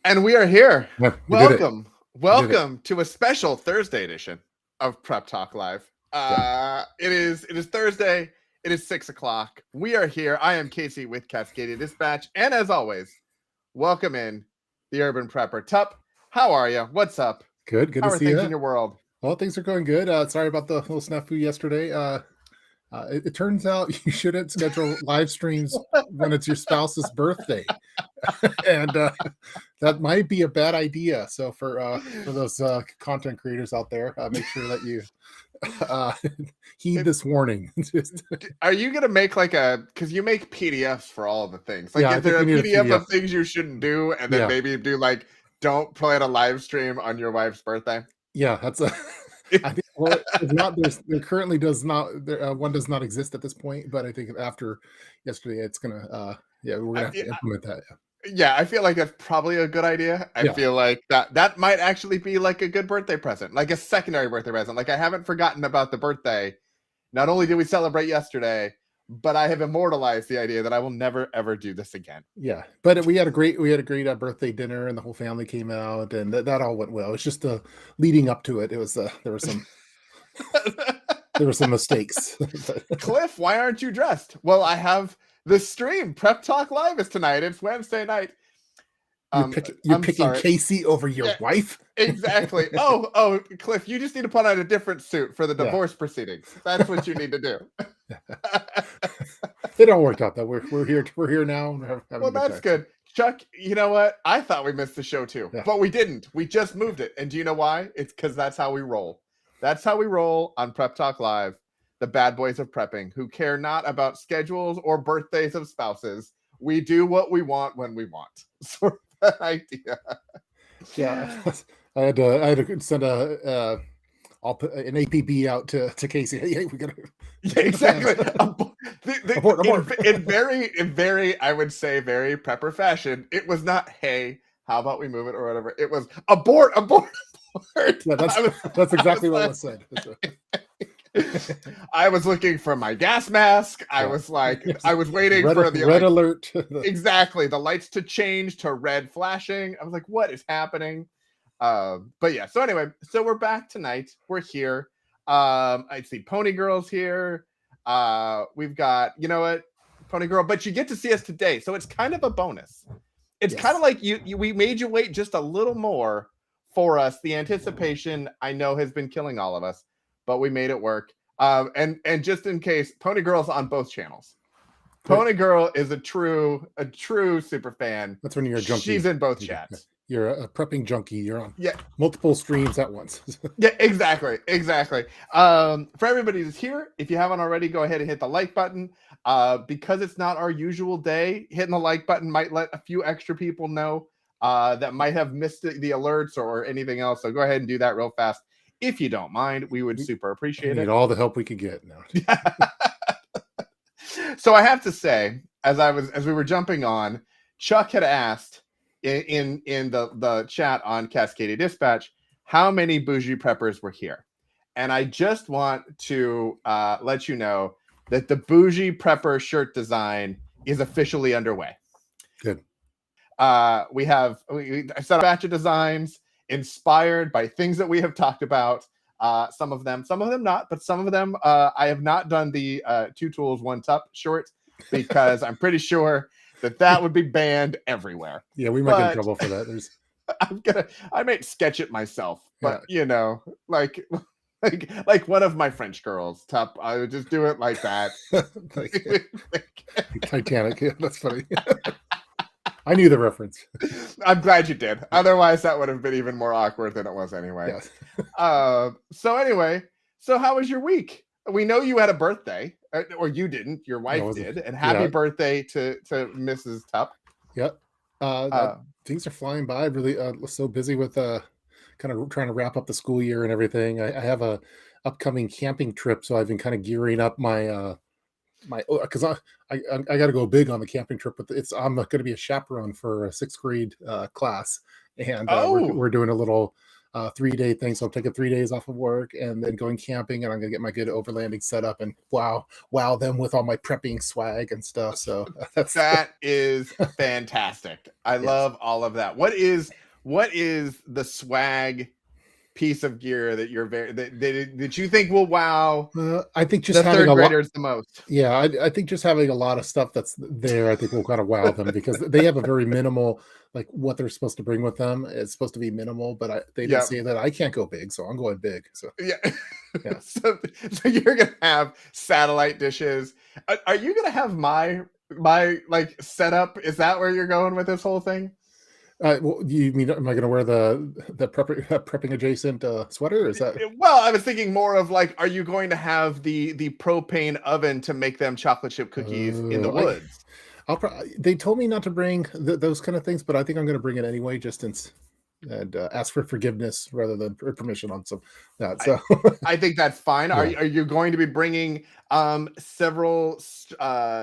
And we are here. Yeah, we did it. Welcome. We did it. Welcome to a special Thursday edition of Prep Talk Live. Yeah. It is Thursday. It is 6 o'clock. We are here. I am Casey with Cascadia Dispatch. And as always, welcome in the Urban Prepper. Tup, how are you? What's up? Good How to are see things you. in your world? Well, things are going good. Sorry about the little snafu yesterday. It turns out you shouldn't schedule live streams when it's your spouse's birthday. And that might be a bad idea. So for those content creators out there, make sure that you heed this warning. Are you gonna make because you make PDFs for all of the things? Like, Yeah, I is there a think we need a PDF of PDF. things you shouldn't do, and then Yeah. maybe do don't plan a live stream on your wife's birthday? Yeah, that's a. I think it's not. There currently does not. One does not exist at this point. But I think after yesterday, it's gonna. Yeah, we're gonna have to implement that. Yeah, I feel like that's probably a good idea. I feel like that might actually be like a good birthday present, like a secondary birthday present. Like, I haven't forgotten about the birthday. Not only did we celebrate yesterday, but I have immortalized the idea that I will never ever do this again. Yeah, but we had a great birthday dinner, and the whole family came out, and that all went well. It's just leading up to it. It was there were some mistakes. Cliff, why aren't you dressed? Well, I have the stream. Prep Talk Live is tonight. It's Wednesday night. You're picking Casey over your wife? Exactly. Oh, Cliff, you just need to put on a different suit for the divorce proceedings. That's what you need to do. It all worked out though. We're here now. Well, that's good. Chuck, you know what? I thought we missed the show too, but we didn't. We just moved it. And do you know why? It's because that's how we roll. That's how we roll on Prep Talk Live, the bad boys of prepping, who care not about schedules or birthdays of spouses. We do what we want when we want. Sort of idea. Yeah, I had to send an APB out to Casey. Hey, we gotta. Yeah, exactly. In very, I would say, very prepper fashion. It was not, hey, how about we move it or whatever. It was abort. Yeah, that's exactly what was said. I was looking for my gas mask. I was waiting for the red alert. Exactly, the lights to change to red flashing. I was like, what is happening? But yeah, so anyway, so we're back tonight. We're here. I see Pony Girl's here. We've got, you know what, Pony Girl, but you get to see us today, so it's kind of a bonus. It's kind of like we made you wait just a little more for us. The anticipation, I know, has been killing all of us, but we made it work. And just in case, Pony Girl's on both channels. Pony Girl is a true super fan. That's when you're a junkie. She's in both chats. You're a prepping junkie. You're on multiple streams at once. Yeah, exactly. For everybody that's here, if you haven't already, go ahead and hit the like button. Because it's not our usual day, hitting the like button might let a few extra people know that might have missed the alerts or anything else. So go ahead and do that real fast. If you don't mind, we would super appreciate it. Need all the help we could get now. So I have to say, as we were jumping on, Chuck had asked in the chat on Cascadia Dispatch how many bougie preppers were here, and I just want to let you know that the bougie prepper shirt design is officially underway. Good. We set a batch of designs inspired by things that we have talked about. Some of them not, but some of them I have not done the 2 tools 1 tup short because I'm pretty sure that would be banned everywhere. Yeah, we might get in trouble for that. I might sketch it myself, but you know, like one of my French girls, tup. I would just do it like that. Titanic. Yeah, that's funny. I knew the reference. I'm glad you did. Otherwise, that would have been even more awkward than it was anyway. Yes. So how was your week? We know you had a birthday, or you didn't. Your wife did, and happy birthday to Mrs. Tup. Yep. Things are flying by. Really, so busy with kind of trying to wrap up the school year and everything. I have a upcoming camping trip, so I've been kind of gearing up my because I got to go big on the camping trip, but I'm going to be a chaperone for a 6th grade class, and we're doing a little 3-day thing. So I'm taking 3 days off of work and then going camping, and I'm gonna get my good overlanding set up and wow them with all my prepping swag and stuff. So that is fantastic. I love all of that. What is the swag piece of gear that you're that you think will wow I think just the having third graders the most? Yeah, I think just having a lot of stuff that's there, I think will kind of wow them because they have a very minimal, like what they're supposed to bring with them. It's supposed to be minimal, but they didn't say that I can't go big, so I'm going big. So yeah. Yeah. so you're gonna have satellite dishes. Are you gonna have my like setup? Is that where you're going with this whole thing? Well, you mean, am I going to wear the prepping adjacent sweater? Or is that? Well, I was thinking more of like, are you going to have the propane oven to make them chocolate chip cookies in the woods? They told me not to bring those kind of things, but I think I'm going to bring it anyway, just and ask for forgiveness rather than permission on that. So I think that's fine. Yeah. Are you going to be bringing several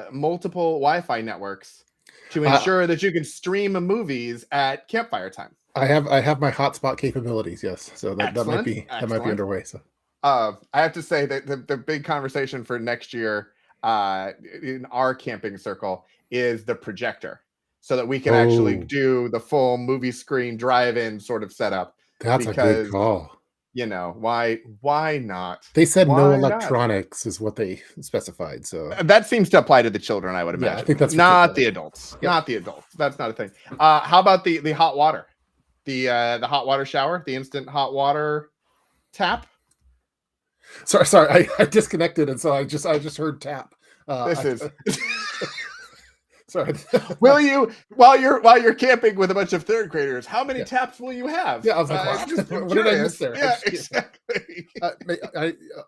multiple Wi-Fi networks to ensure that you can stream movies at campfire time? I have my hotspot capabilities, yes. So that might be underway. So I have to say that the big conversation for next year in our camping circle is the projector, so that we can actually do the full movie screen drive-in sort of setup. That's a good call. You know, why not? They said no electronics is what they specified. So that seems to apply to the children, I would imagine. Yeah, I think that's not the adults. Yep. Not the adults. That's not a thing. How about the hot water? The hot water shower, the instant hot water tap? Sorry, I disconnected, and so I just heard tap. Sorry. Will you, while you're camping with a bunch of third graders, how many taps will you have? Yeah, I was like, what did I miss there? Yeah, exactly.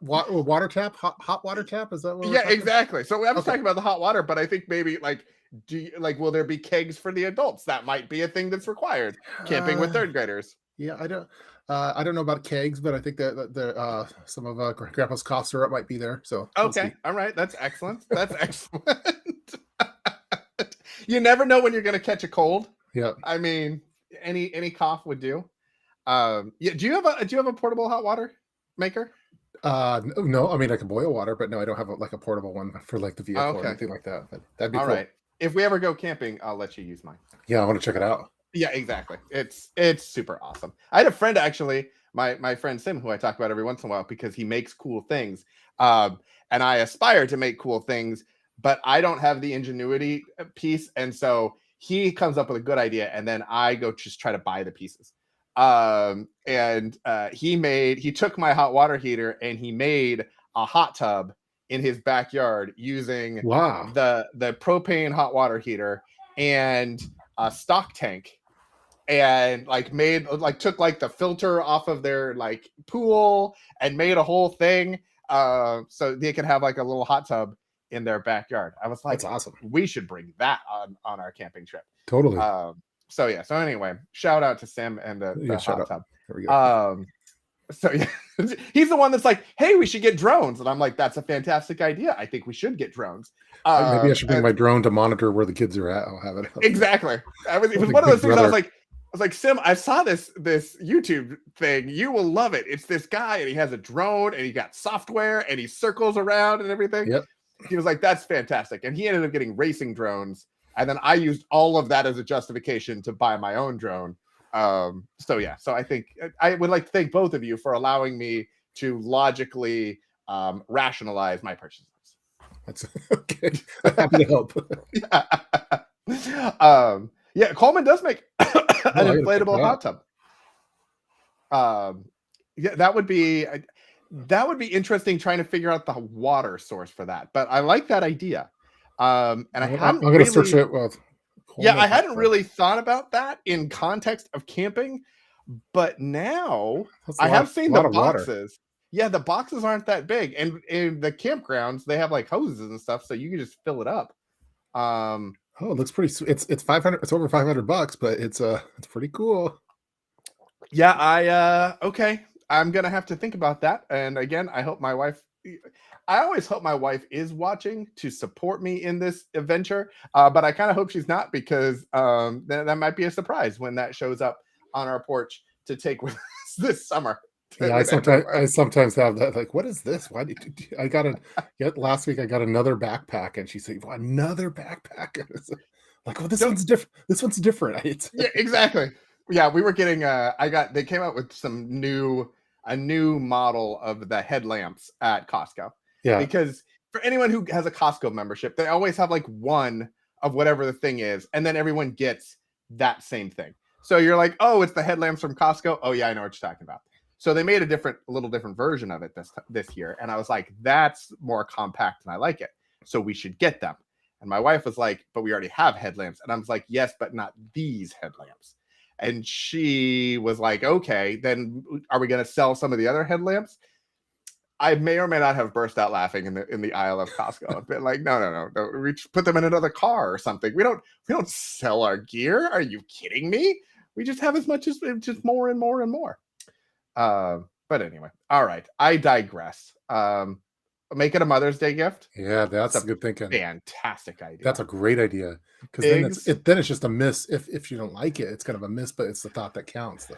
Water tap, hot water tap. Is that what? Yeah, exactly. So I was talking about the hot water, but I think maybe like, will there be kegs for the adults? That might be a thing that's required. Camping with third graders. Yeah, I don't know about kegs, but I think that some of Grandpa's cough syrup might be there. So okay, all right, that's excellent. That's excellent. You never know when you're going to catch a cold. Yeah. I mean, any cough would do. Yeah. Do you have a portable hot water maker? No. I mean, I can boil water, but no, I don't have a portable one for like the vehicle or anything like that. But that'd be cool. All right. If we ever go camping, I'll let you use mine. Yeah, I want to check it out. Yeah, exactly. It's super awesome. I had a friend actually, my friend Sim, who I talk about every once in a while because he makes cool things. And I aspire to make cool things, but I don't have the ingenuity piece. And so he comes up with a good idea, and then I go just try to buy the pieces. He took my hot water heater and he made a hot tub in his backyard using the propane hot water heater and a stock tank, and took the filter off of their pool and made a whole thing so they could have like a little hot tub in their backyard. I was like, that's awesome. We should bring that on our camping trip. Totally. So anyway, shout out to Sim and the hot tub. There we go. So yeah, he's the one that's like, hey, we should get drones. And I'm like, that's a fantastic idea. I think we should get drones. Maybe I should bring my drone to monitor where the kids are at. I'll have it. Exactly. It was one of those things. I was like, Sim, I saw this YouTube thing. You will love it. It's this guy, and he has a drone, and he got software, and he circles around and everything. Yep. He was like, that's fantastic. And he ended up getting racing drones. And then I used all of that as a justification to buy my own drone. So I think I would like to thank both of you for allowing me to logically rationalize my purchases. That's okay. I'm happy to help. Yeah. Coleman does make an inflatable hot tub. Yeah, that would be interesting trying to figure out the water source for that. But I like that idea. And I'm going to search it. I hadn't really thought about that in context of camping, but now I have seen the boxes. Yeah, the boxes aren't that big, and in the campgrounds they have like hoses and stuff, so you can just fill it up. It looks pretty sweet. It's 500. It's over $500, but it's pretty cool. Yeah, okay. I'm gonna have to think about that. And again, I always hope my wife is watching to support me in this adventure. But I kind of hope she's not, because that might be a surprise when that shows up on our porch to take with us this summer. Yeah, I sometimes have that. Like, what is this? Why did I got a last week? I got another backpack, and she said, well, "Another backpack." Like, well, this one's different. This one's different. Yeah, exactly. Yeah, we were getting. They came out with a new model of the headlamps at Costco. Yeah, because for anyone who has a Costco membership, they always have like one of whatever the thing is, and then everyone gets that same thing. So you're like, oh, it's the headlamps from Costco. Oh yeah, I know what you're talking about. So they made a little different version of it this year, and I was like, that's more compact, and I like it. So we should get them. And my wife was like, but we already have headlamps, and I was like, yes, but not these headlamps. And she was like, okay, then are we going to sell some of the other headlamps? I may or may not have burst out laughing in the aisle of Costco. I've been like, no, we put them in another car or something. We don't sell our gear. Are you kidding me? We just have as much as just more and more and more. But anyway, all right. I digress. Make it a Mother's Day gift. Yeah, that's a good thinking. Fantastic idea. That's a great idea, because then it's just a miss. If you don't like it, it's kind of a miss, but it's the thought that counts.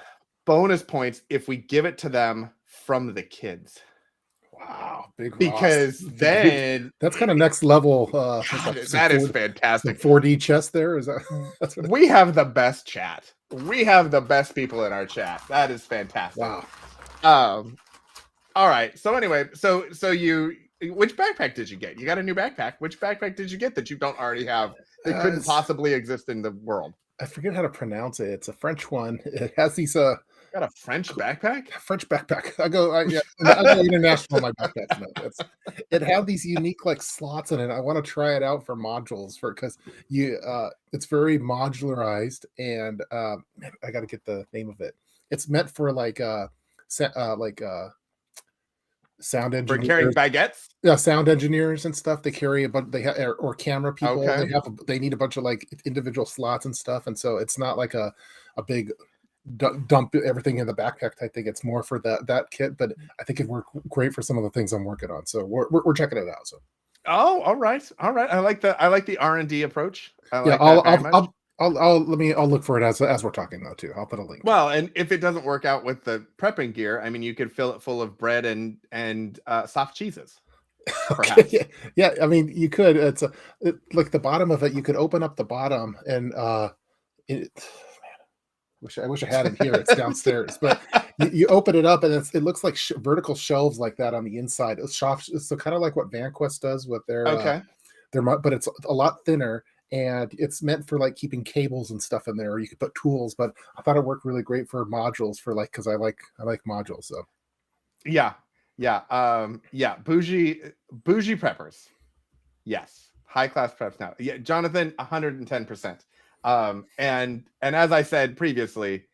Bonus points if we give it to them from the kids. Wow, big because Ross. Then that's kind of next level. That is fantastic. 4D chess there is that. We have the best chat. We have the best people in our chat. That is fantastic. Wow. All right. So anyway, so you, which backpack did you get? You got a new backpack. Which backpack did you get that you don't already have that couldn't possibly exist in the world? I forget how to pronounce it. It's a French one. It has these got a French backpack? French backpack. I go international. My backpacks. It had these unique like slots in it. I want to try it out for modules because it's very modularized, and I got to get the name of it. It's meant for sound engineers. For carrying baguettes? Yeah, sound engineers and stuff. They carry a bunch. Or camera people. Okay. They need a bunch of like individual slots and stuff, and so it's not like a big dump everything in the backpack type thing. It's more for that kit, but I think it worked great for some of the things I'm working on. So we're checking it out. So all right. I like the R&D approach. I'll look for it as we're talking though too. I'll put a link. Well, and if it doesn't work out with the prepping gear, I mean, you could fill it full of bread and soft cheeses. Okay. Yeah. I mean, you could. It's like the bottom of it. You could open up the bottom and I wish I had it here. It's downstairs, but you open it up and it looks like vertical shelves like that on the inside. It's so kind of like what VanQuest does with their but it's a lot thinner, and it's meant for like keeping cables and stuff in there, or you could put tools. But I thought it worked really great for modules because I like modules. So yeah, bougie preppers, yes, high class preps now. Yeah, Jonathan, 110%. And as I said previously,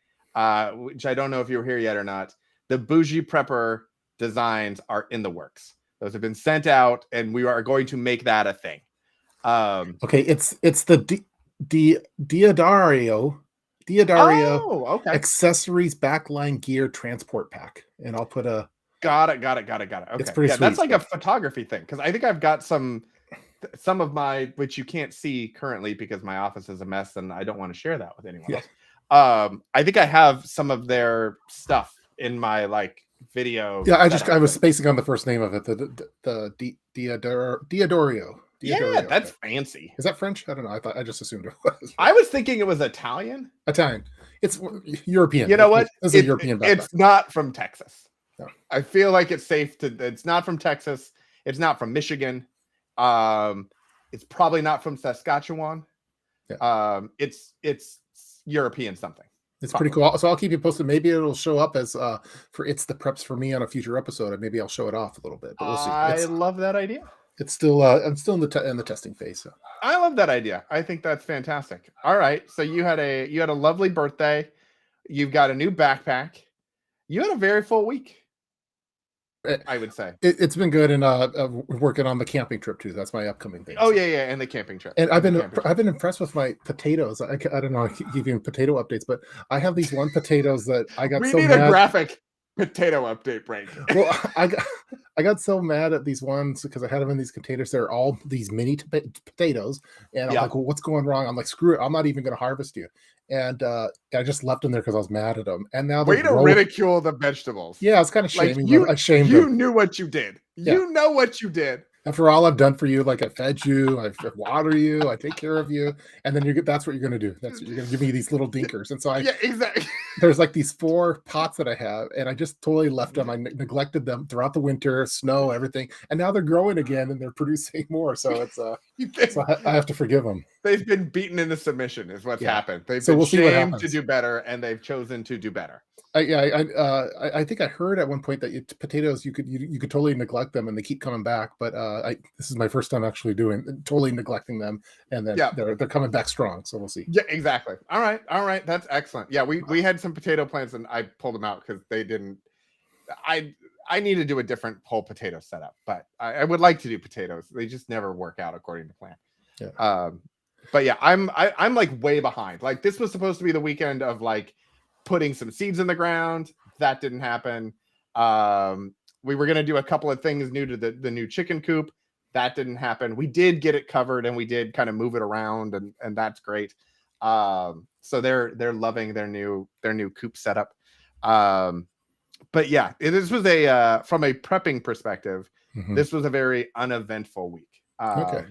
which I don't know if you were here yet or not, the bougie prepper designs are in the works. Those have been sent out, and we are going to make that a thing. Okay, it's the Diodario accessories backline gear transport pack, and I'll put a got it. Okay, it's pretty sweet. That's like a photography thing, because I think I've got some of my, which you can't see currently because my office is a mess and I don't want to share that with anyone else. I think I have some of their stuff in my like video. Yeah, I was spacing on the first name of it. The Diodario. Yeah, that's fancy. Is that French? I don't know. I just assumed it was. I was thinking it was Italian. It's European. You know what? It's a European backpack. It's not from Texas. No. I feel like it's safe to. It's not from Texas. It's not from Michigan. It's probably not from Saskatchewan. Yeah. It's European something. It's probably pretty cool. So I'll keep you posted. Maybe it'll show up as for It's the Preps for Me on a future episode, and maybe I'll show it off a little bit. But we'll see. I love that idea. It's still I'm still in the testing phase. So. I love that idea. I think that's fantastic. All right. So you had a lovely birthday. You've got a new backpack. You had a very full week, I would say. It's been good, and working on the camping trip too. That's my upcoming thing. Oh yeah, and the camping trip. And I've been impressed with my potatoes. I don't know. I keep giving potato updates, but I have these potatoes that I got. We need a graphic. Potato update break. Well, I got so mad at these ones because I had them in these containers. They're all these mini potatoes, and I'm Yeah. like, well, what's going wrong? I'm like, screw it, I'm not even going to harvest you. And I just left them there because I was mad at them. And now they're Way to growing. ridicule the vegetables. Yeah, I was kind of Like shaming them. I shamed you them. knew what you did. Yeah. You know what you did. After all I've done for you, like I fed you, I water you, I take care of you, and then that's what you're going to do. You're going to give me these little dinkers. And so Yeah, exactly. there's like these 4 pots that I have, and I just totally left them. I neglected them throughout the winter, snow, everything, and now they're growing again and they're producing more. So it's so I have to forgive them. They've been beaten into submission, is what's happened. They've So been we'll see what shamed to happens. do better, and they've chosen to do better. I think I heard at one point that potatoes you could totally neglect them and they keep coming back. But this is my first time actually totally neglecting them, and then they're coming back strong. So we'll see. Yeah, exactly. All right, that's excellent. Yeah, we had some potato plants and I pulled them out because they didn't. I need to do a different whole potato setup, but I would like to do potatoes. They just never work out according to plan. Yeah. But yeah, I'm like way behind. Like this was supposed to be the weekend of like putting some seeds in the ground. That didn't happen. We were gonna do a couple of things new to the new chicken coop. That didn't happen. We did get it covered and we did kind of move it around, and that's great. So they're loving their new coop setup. But yeah, this was a from a prepping perspective, this was a very uneventful week. Okay.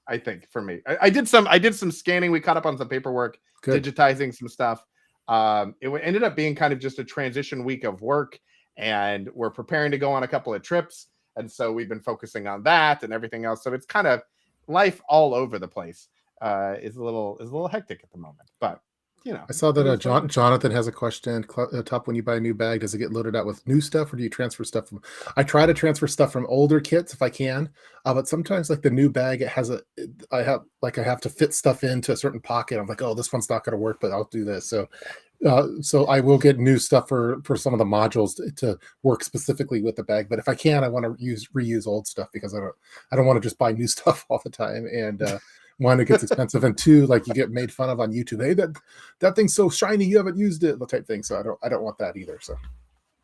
I think for me, I did some scanning. We caught up on some paperwork, digitizing some stuff. It ended up being kind of just a transition week of work, and we're preparing to go on a couple of trips, and so we've been focusing on that and everything else. So it's kind of life all over the place. Is a little hectic at the moment, but you know. I saw that Jonathan has a question. Top, when you buy a new bag, does it get loaded out with new stuff, or do you transfer stuff from? I try to transfer stuff from older kits if I can, but sometimes like the new bag, I have to fit stuff into a certain pocket. I'm like, oh, this one's not going to work, but I'll do this. So I will get new stuff for some of the modules to work specifically with the bag. But if I can, I want to reuse old stuff because I don't want to just buy new stuff all the time. And one, it gets expensive, and two, like you get made fun of on YouTube. Hey, that thing's so shiny, you haven't used it, the type thing. So I don't want that either. So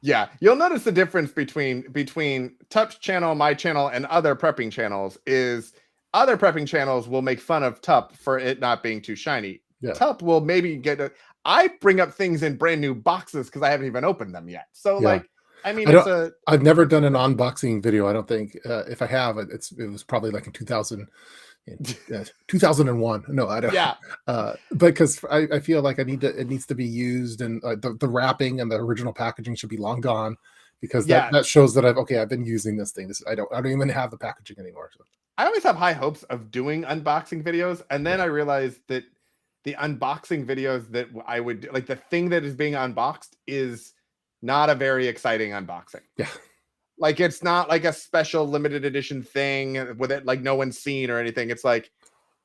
yeah, you'll notice the difference between Tup's channel, my channel, and other prepping channels is other prepping channels will make fun of Tup for it not being too shiny. Yeah. Tup will maybe I bring up things in brand new boxes because I haven't even opened them yet. So like, I mean, I've never done an unboxing video. I don't think if I have, it was probably like in 2001. No, I don't. Yeah. Because I feel like it needs to be used, and the wrapping and the original packaging should be long gone, because that shows that I've been using this thing. I don't even have the packaging anymore. So I always have high hopes of doing unboxing videos, and then I realized that the unboxing videos that I would like, the thing that is being unboxed is not a very exciting unboxing. Yeah. Like it's not like a special limited edition thing with it like no one's seen or anything. It's like,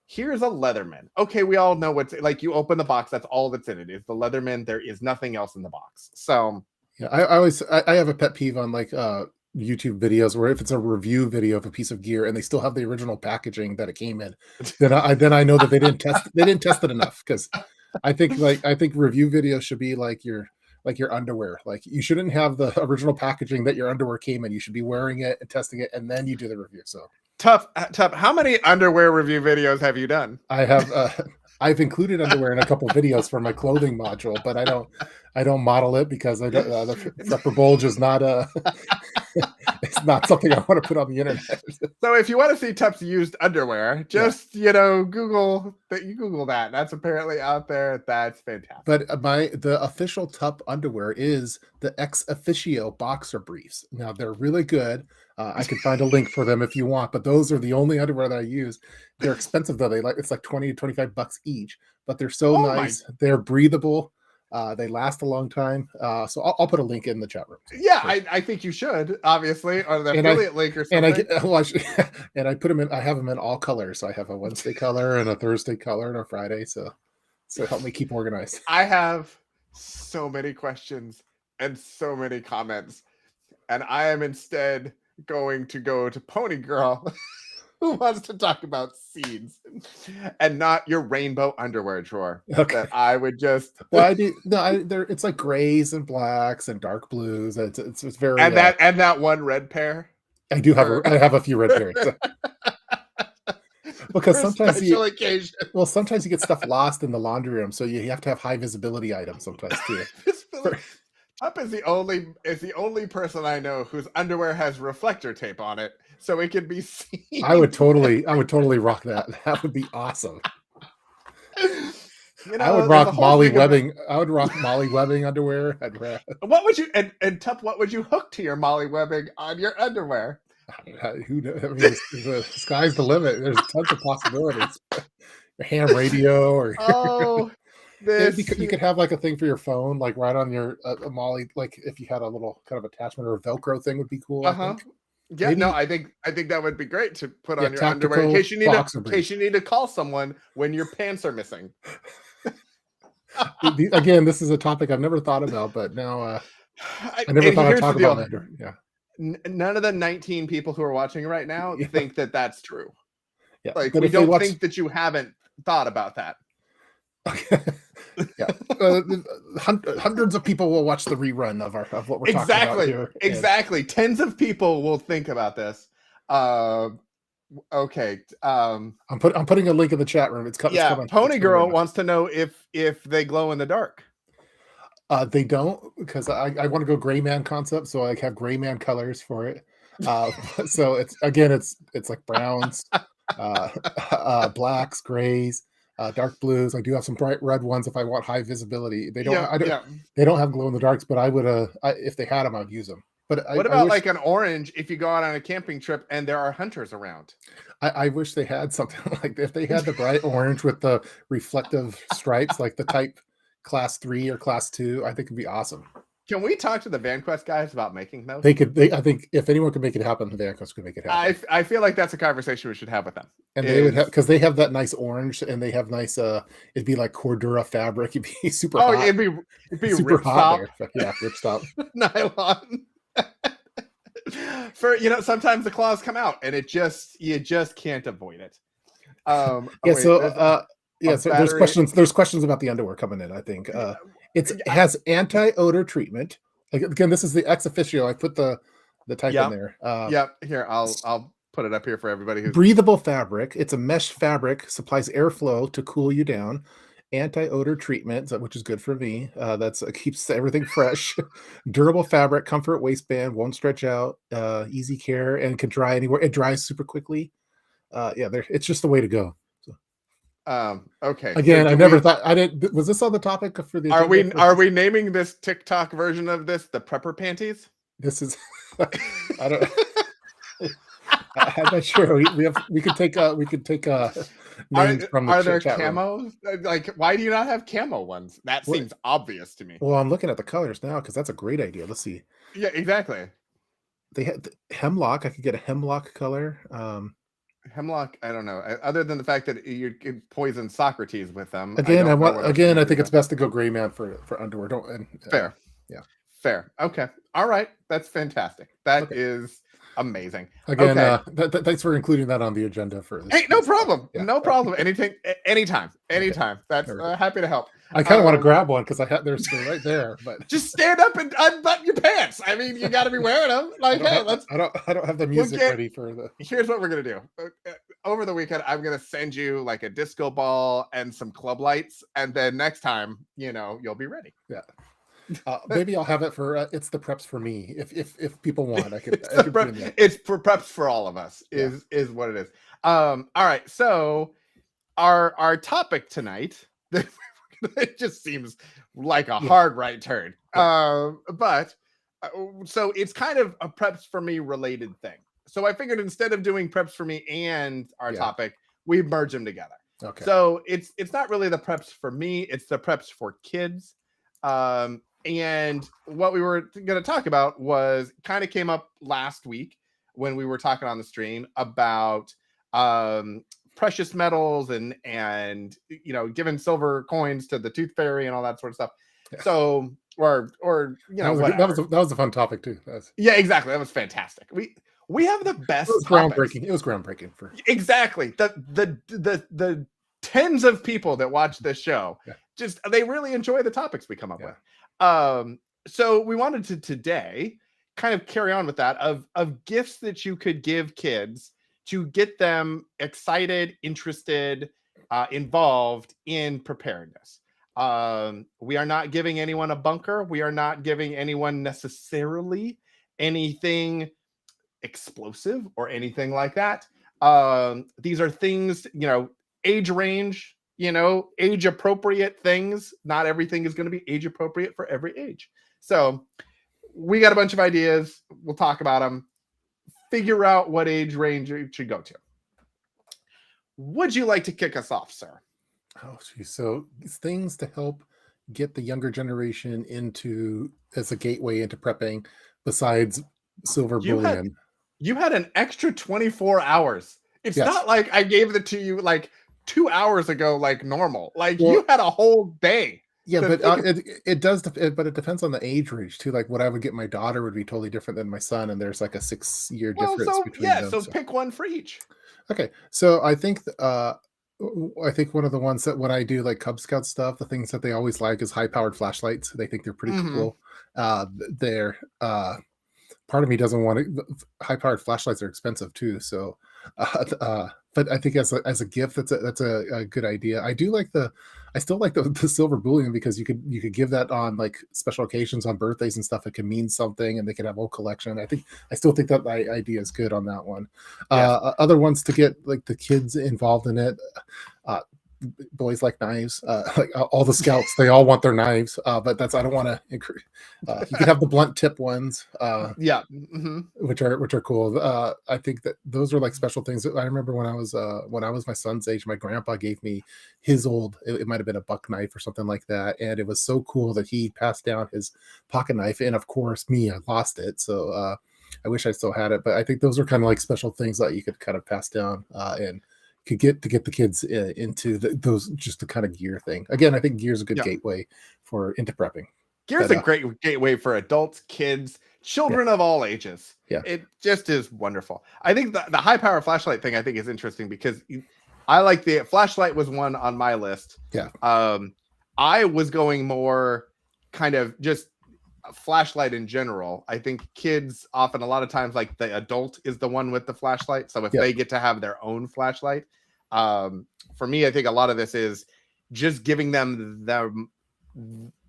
here's a Leatherman. Okay, we all know what's like. You open the box, that's all that's in it is the Leatherman. There is nothing else in the box. So yeah, I have a pet peeve on like YouTube videos where if it's a review video of a piece of gear and they still have the original packaging that it came in, then I know that they didn't test it enough, because I think review videos should be like your underwear. Like you shouldn't have the original packaging that your underwear came in. You should be wearing it and testing it, and then you do the review. So Tough. How many underwear review videos have you done? I have. I've included underwear in a couple videos for my clothing module, but I don't model it because the upper bulge is not it's not something I want to put on the internet. So if you want to see Tup's used underwear, just Google that. You Google that. That's apparently out there. That's fantastic. But the official Tup underwear is the Exofficio boxer briefs. Now they're really good. I could find a link for them if you want, but those are the only underwear that I use. They're expensive though. It's like $20 to $25 each, but they're so nice. They're breathable. They last a long time. So I'll put a link in the chat room. Yeah, I think you should, obviously, or the affiliate link or something. And I put them in. I have them in all colors. So I have a Wednesday color and a Thursday color and a Friday. So help me keep organized. I have so many questions and so many comments, and I am instead going to go to Pony Girl who wants to talk about seeds and not your rainbow underwear drawer? Okay. That I would just Well, I do. No, it's like grays and blacks and dark blues. It's very. and that one red pair. I have a few red pairs. Because For sometimes special occasion. Well, sometimes you get stuff lost in the laundry room, so you have to have high visibility items sometimes too. Up is the only person I know whose underwear has reflector tape on it, so it can be seen. I would totally rock that. That would be awesome. You know, I would rock Molly Webbing. I would rock Molly Webbing underwear. What would you and Tup? What would you hook to your Molly Webbing on your underwear? Who knows? I mean, the sky's the limit. There's tons of possibilities. Your ham radio, or you could have like a thing for your phone, like right on your Molly. Like if you had a little kind of attachment or a Velcro thing, would be cool. I think. Yeah, maybe, no, I think that would be great to put on your underwear in case you need to call someone when your pants are missing. Again, this is a topic I've never thought about, but now I never thought I'd talk about that. Yeah. None of the 19 people who are watching right now think that that's true. Yeah, like we don't think that you haven't thought about that. Yeah, hundreds of people will watch the rerun of what we're talking about here. Exactly, tens of people will think about this. Okay. I'm putting a link in the chat room. It's coming. Pony Girl wants to know if they glow in the dark. They don't, because I want to go gray man concept, so I have gray man colors for it. So it's like browns, blacks, grays, dark blues. I do have some bright red ones if I want high visibility. They don't. They don't have glow in the darks, but I would. If they had them, I'd use them. But what about like an orange if you go out on a camping trip and there are hunters around? I wish they had something like if they had the bright orange with the reflective stripes, like the type Class 3 or Class 2. I think it'd be awesome. Can we talk to the VanQuest guys about making those? I think if anyone could make it happen, the VanQuest could make it happen. I feel like that's a conversation we should have with them. And they would have, because they have that nice orange, and they have nice. It'd be like Cordura fabric. It'd be super. Oh, hot. it'd be super hot. Yeah, ripstop nylon. For sometimes the claws come out, and you just can't avoid it. So there's questions. There's questions about the underwear coming in. I think it has anti-odor treatment. Again, this is the Exofficio. I put the type in there. Here I'll put it up here for everybody. Breathable fabric. It's a mesh fabric, supplies airflow to cool you down. Anti-odor treatment, which is good for me. Keeps everything fresh. Durable fabric, comfort waistband, won't stretch out. Easy care and can dry anywhere. It dries super quickly. It's just the way to go. Okay. Again, I never thought I didn't. Was this on the topic for the? Are we naming this TikTok version of this the prepper panties? This is. I don't. I'm not sure. We could take names from the Are there chat camos? Room. Like, why do you not have camo ones? That seems obvious to me. Well, I'm looking at the colors now because that's a great idea. Let's see. Yeah, exactly. They had hemlock. I could get a hemlock color. Hemlock, I don't know. Other than the fact that you could poison Socrates with them. I think it's best to go gray man for underwear. Fair. Yeah. Fair. Okay. All right. That's fantastic. That is amazing. Again, thanks for including that on the agenda for this. Hey, no problem. Yeah. No problem. Anytime. That's happy to help. I kind of want to grab one because they're still right there, but just stand up and unbutton your pants. I mean, you got to be wearing them. Like, I don't have the music ready for the. Here's what we're gonna do. Over the weekend, I'm gonna send you like a disco ball and some club lights, and then next time, you'll be ready. Yeah. Maybe I'll have it for it's the preps for me. If people want, I could. It's for preps for all of us. Is what it is. All right. So our topic tonight. It just seems like a hard right turn. But so it's kind of a preps for me related thing. So I figured instead of doing preps for me and our topic, we merge them together. Okay. So it's not really the preps for me, it's the preps for kids. And what we were going to talk about was kind of came up last week when we were talking on the stream about precious metals and giving silver coins to the tooth fairy and all that sort of stuff. Yeah. So or that was a fun topic too. Yeah, exactly. That was fantastic. We have the It best was topics. groundbreaking. It was groundbreaking for Exactly. The tens of people that watch this show, Yeah. just they really enjoy the topics we come up Yeah. with. So we wanted to today kind of carry on with that of gifts that you could give kids to get them excited, interested, involved in preparedness. We are not giving anyone a bunker. We are not giving anyone necessarily anything explosive or anything like that. These are things, age range, age appropriate things. Not everything is going to be age appropriate for every age. So we got a bunch of ideas. We'll talk about them. Figure out what age range you should go to. Would you like to kick us off, sir? Oh, geez. So things to help get the younger generation into as a gateway into prepping, besides silver bullion. You had an extra 24 hours. It's Yes. not like I gave it to you like 2 hours ago, like normal. Like Well, you had a whole day. Yeah, but it does, but it depends on the age range too. Like what I would get my daughter would be totally different than my son, and there's like a 6-year difference between them. So pick one for each. Okay, so I think one of the ones that when I do like Cub Scout stuff, the things that they always like is high-powered flashlights. They think they're pretty cool. They're part of me doesn't want to. High-powered flashlights are expensive too, so. But I think as a gift, that's a good idea. I still like the silver bullion because you could give that on like special occasions, on birthdays and stuff. It can mean something, and they could have a whole collection. I still think that idea is good on that one. Yes. Other ones to get like the kids involved in it. Boys like knives, like all the scouts, they all want their knives, but I don't want to encourage. You can have the blunt tip ones, which are cool. I think that those are like special things. I remember when I was my son's age, my grandpa gave me his old, it might have been a buck knife or something like that, and it was so cool that he passed down his pocket knife, and of course I lost it, so I wish I still had it. But I think those are kind of like special things that you could kind of pass down and could get the kids into those, just the kind of gear thing. Again, I think gear is a good gateway into prepping. Gear is a great gateway for adults, kids, children of all ages. Yeah, it just is wonderful. I think the high power flashlight thing I think is interesting because I like the flashlight was one on my list. Yeah, I was going more kind of just a flashlight in general. I think kids often a lot of times like the adult is the one with the flashlight. So if they get to have their own flashlight, for me, I think a lot of this is just giving them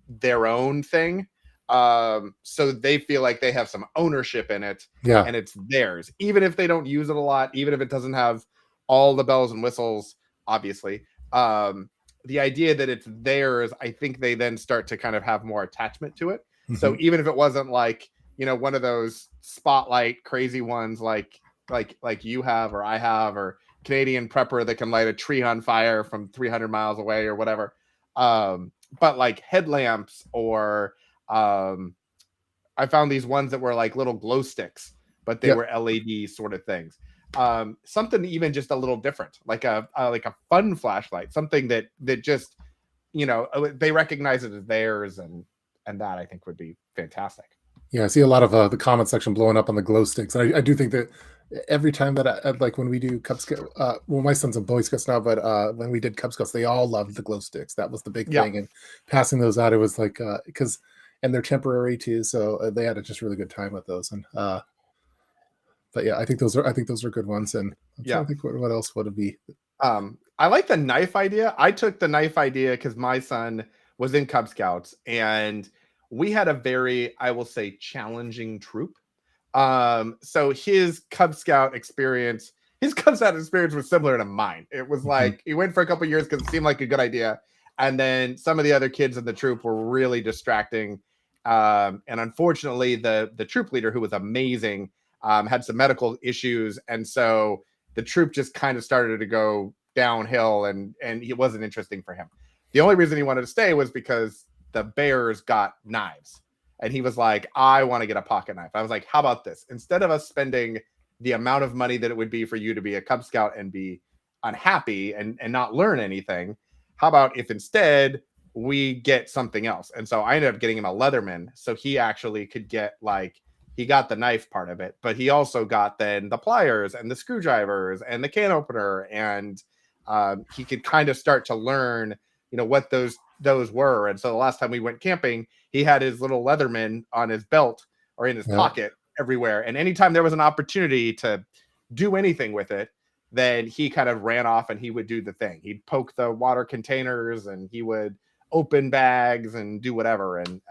their own thing. So they feel like they have some ownership in it and it's theirs, even if they don't use it a lot, even if it doesn't have all the bells and whistles, obviously. The idea that it's theirs, I think they then start to kind of have more attachment to it. So even if it wasn't like, one of those spotlight crazy ones like you have or I have, or Canadian prepper that can light a tree on fire from 300 miles away or whatever. But like headlamps or I found these ones that were like little glow sticks, but they were LED sort of things. Something even just a little different, like a fun flashlight, something that just, they recognize it as theirs, and that I think would be fantastic. Yeah, I see a lot of the comment section blowing up on the glow sticks. And I do think that every time that I like when we do Cub Scout, well, my son's a Boy Scouts now, but when we did Cub Scouts, they all loved the glow sticks. That was the big thing. And passing those out, it was like, and they're temporary too. So they had a just really good time with those. And, but yeah, I think those are good ones. And I think what else would it be? I like the knife idea. I took the knife idea because my son was in Cub Scouts and we had a very, I will say, challenging troop. So his Cub Scout experience was similar to mine. It was like he went for a couple of years because it seemed like a good idea. And then some of the other kids in the troop were really distracting. And unfortunately, the troop leader, who was amazing, had some medical issues. And so the troop just kind of started to go downhill and it wasn't interesting for him. The only reason he wanted to stay was because the bears got knives. And he was like, I want to get a pocket knife. I was like, how about this? Instead of us spending the amount of money that it would be for you to be a Cub Scout and be unhappy and not learn anything, how about if instead we get something else? And so I ended up getting him a Leatherman. So he actually could get like he got the knife part of it, but he also got then the pliers and the screwdrivers and the can opener, and he could kind of start to learn, what those were. And so the last time we went camping, he had his little Leatherman on his belt or in his pocket everywhere, and anytime there was an opportunity to do anything with it, then he kind of ran off and he would do the thing. He'd poke the water containers and he would open bags and do whatever, and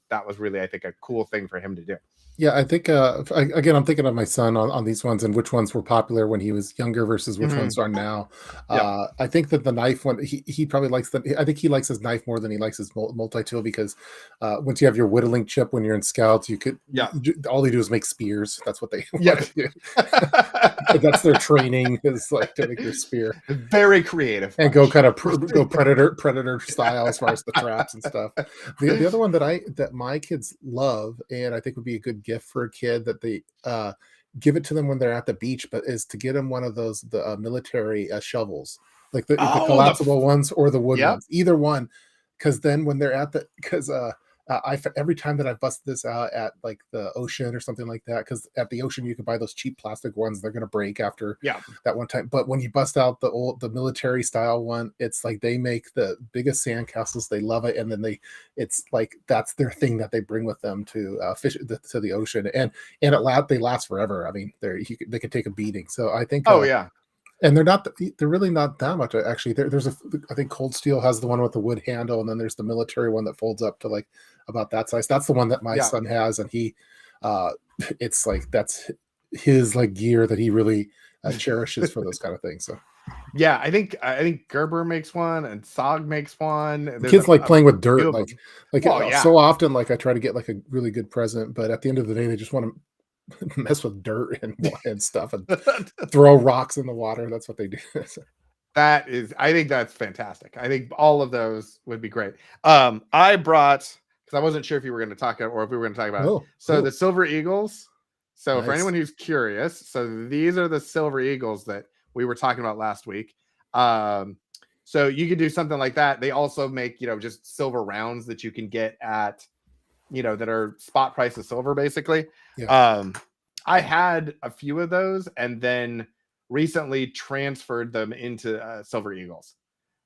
that was really, I think, a cool thing for him to do. Yeah, I think again, I'm thinking of my son on these ones and which ones were popular when he was younger versus which ones are now. I think that the knife one, he probably likes I think he likes his knife more than he likes his multi-tool, because once you have your whittling chip when you're in scouts, you could all they do is make spears. That's what they do. That's their training, is like to make your spear. Very creative and go kind of go predator style as far as the traps and stuff. The other one that my kids love, and I think would be a good gift for a kid, that they give it to them when they're at the beach, but is to get them one of those military shovels, like the collapsible ones or the wood ones, either one, because then when they're at every time that I bust this out at like the ocean or something like that, because at the ocean you can buy those cheap plastic ones, they're going to break after that one time. But when you bust out the military style one, it's like they make the biggest sandcastles. They love it, and then it's like that's their thing that they bring with them to fish to the ocean, and they last forever. I mean, they can take a beating. So I think and they're really not that much, actually. There's I think Cold Steel has the one with the wood handle, and then there's the military one that folds up to like about that size. That's the one that my son has, and he it's like that's his like gear that he really cherishes for those kind of things. So yeah, I think Gerber makes one and SOG makes one. There's kids like playing with dirt, like so often. Like I try to get like a really good present, but at the end of the day, they just want to mess with dirt and stuff and throw rocks in the water. That's what they do. I think that's fantastic. I think all of those would be great. I brought, because I wasn't sure if you were going to talk or if we were going to talk about it. So the Silver Eagles. So for anyone who's curious, so these are the Silver Eagles that we were talking about last week. So you could do something like that. They also make, just silver rounds that you can get at, that are spot price of silver, basically. I had a few of those and then recently transferred them into Silver Eagles,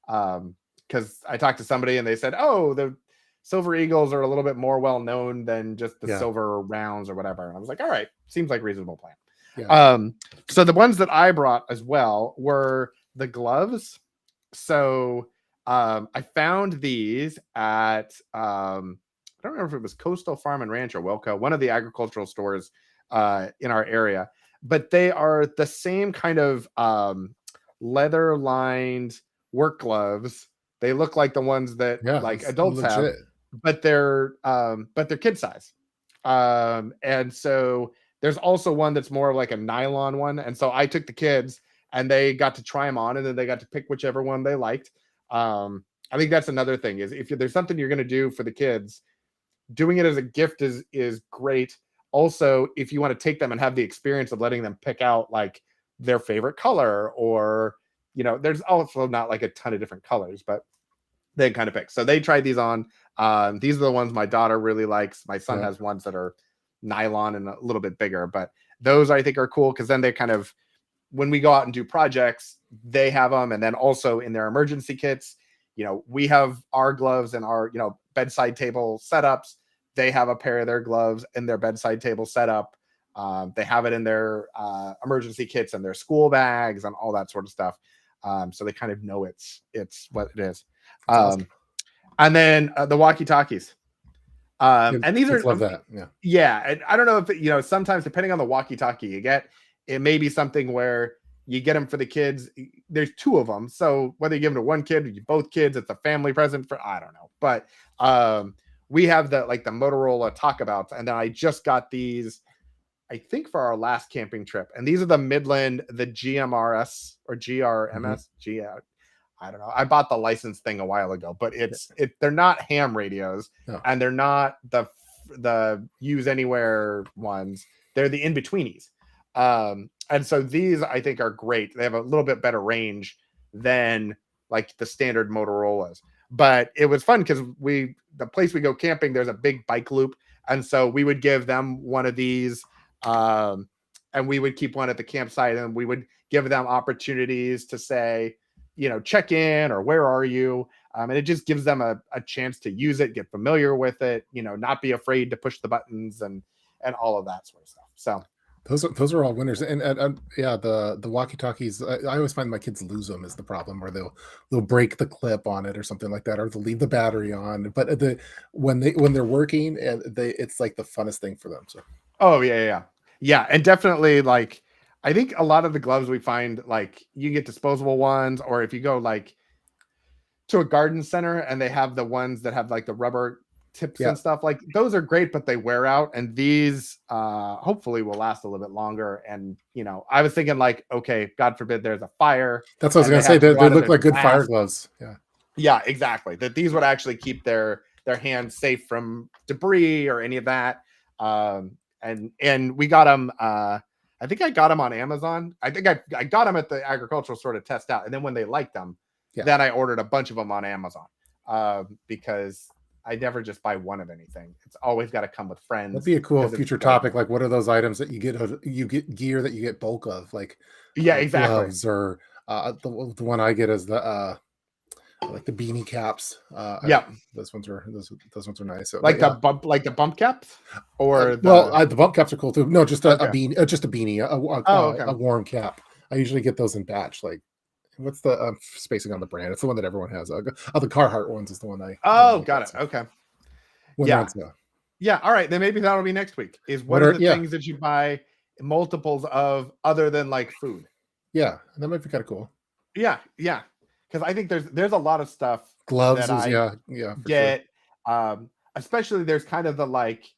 because I talked to somebody and they said, oh, the Silver Eagles are a little bit more well known than just the silver rounds or whatever. And I was like, all right, seems like a reasonable plan. So the ones that I brought as well were the gloves. So I found these at I don't remember if it was Coastal Farm and Ranch or Wilco, one of the agricultural stores in our area, but they are the same kind of leather lined work gloves. They look like the ones that like adults have, but they're kid size. And so there's also one that's more like a nylon one. And so I took the kids and they got to try them on, and then they got to pick whichever one they liked. I think that's another thing, is if there's something you're going to do for the kids, doing it as a gift is great. Also, if you want to take them and have the experience of letting them pick out like their favorite color, or there's also not like a ton of different colors, but they kind of pick. So they tried these on. These are the ones my daughter really likes. My son has ones that are nylon and a little bit bigger, but those I think are cool, because then they kind of, when we go out and do projects, they have them. And then also in their emergency kits, we have our gloves and our, bedside table setups. They have a pair of their gloves in their bedside table setup. They have it in their emergency kits and their school bags and all that sort of stuff. So they kind of know it's what it is. Awesome. And then the Walkie Talkies. And these are love that. And I don't know if sometimes depending on the Walkie Talkie you get, it may be something where you get them for the kids. There's two of them, so whether you give them to one kid or both kids, it's a family present for, I don't know. But we have the Motorola talkabouts, and then I just got these, I think, for our last camping trip. And these are the Midland, the GMRS or GRMS. I don't know. I bought the license thing a while ago, but they're not ham radios, and they're not the use anywhere ones. They're the in-betweenies. And so these I think are great. They have a little bit better range than like the standard Motorola's. But it was fun because the place we go camping, there's a big bike loop, And so we would give them one of these, and we would keep one at the campsite, and we would give them opportunities to say, check in or where are you? And it just gives them a chance to use it, get familiar with it, not be afraid to push the buttons and all of that sort of stuff. So those are all winners, and yeah, the walkie talkies. I always find my kids lose them is the problem, or they'll break the clip on it or something like that, or they'll leave the battery on. But when they're working, and it's like the funnest thing for them. So yeah, and definitely like I think a lot of the gloves we find like you get disposable ones, or if you go like to a garden center and they have the ones that have like the rubber tips and stuff, like those are great, but they wear out, and these hopefully will last a little bit longer. And I was thinking like, okay, God forbid there's a fire. That's what I was gonna say. They look like good fire gloves. Yeah, exactly. That these would actually keep their hands safe from debris or any of that. And we got them. I think I got them on Amazon. I think I got them at the agricultural store to test out, and then when they liked them, then I ordered a bunch of them on Amazon because I never just buy one of anything. It's always got to come with friends. That'd be a cool future topic. Like, what are those items that you get gear that you get bulk of? Like, exactly. Gloves, or the one I get is the like the beanie caps. Those ones are nice. So, like the bump caps, or the bump caps are cool too. No, just a beanie, a warm cap. I usually get those in batch. Like, what's the spacing on the brand? It's the one that everyone has. The Carhartt ones is the one I. Got it. Okay. Yeah. All right. Then maybe that'll be next week. What are the things that you buy multiples of other than like food? Yeah, that might be kind of cool. Yeah. Because I think there's a lot of stuff. Gloves that I get. Sure. Especially there's kind of the like